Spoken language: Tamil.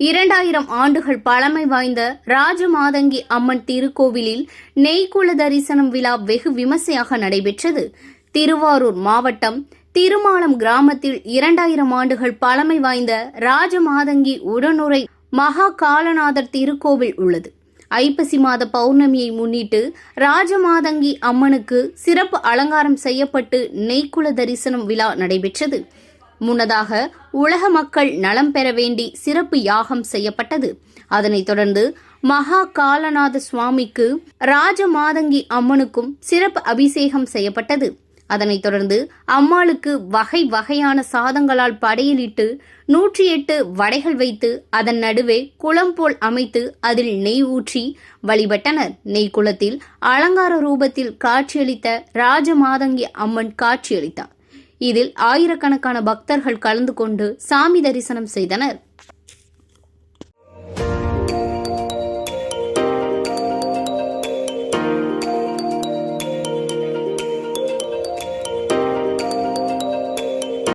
2000 ஆண்டுகள் பழமை வாய்ந்த ராஜமாதங்கி அம்மன் திருக்கோவிலில் நெய்க்குள தரிசனம் விழா வெகு விமர்சையாக நடைபெற்றது. திருவாரூர் மாவட்டம் திருமாலம் கிராமத்தில் 2000 ஆண்டுகள் பழமை வாய்ந்த ராஜமாதங்கி உடனுறை மகா காலநாதர் திருக்கோவில் உள்ளது. ஐப்பசி மாத பௌர்ணமியை முன்னிட்டு ராஜமாதங்கி அம்மனுக்கு சிறப்பு அலங்காரம் செய்யப்பட்டு நெய்க்குள தரிசனம் விழா நடைபெற்றது. முன்னதாக உலக மக்கள் நலம் பெற வேண்டி சிறப்பு யாகம் செய்யப்பட்டது. அதனைத் தொடர்ந்து மகா காலநாத சுவாமிக்கு ராஜமாதங்கி அம்மனுக்கும் சிறப்பு அபிஷேகம் செய்யப்பட்டது. அதனைத் தொடர்ந்து அம்மாளுக்கு வகை வகையான சாதங்களால் படையலிட்டு 108 வடைகள் வைத்து அதன் நடுவே குளம் போல் அமைத்து அதில் நெய் ஊற்றி வழிபட்டனர். நெய்க்குளத்தில் அலங்கார ரூபத்தில் காட்சியளித்த ராஜமாதங்கி அம்மன் காட்சியளித்தார். இதில் ஆயிரக்கணக்கான பக்தர்கள் கலந்து கொண்டு சாமி தரிசனம் செய்தனர்.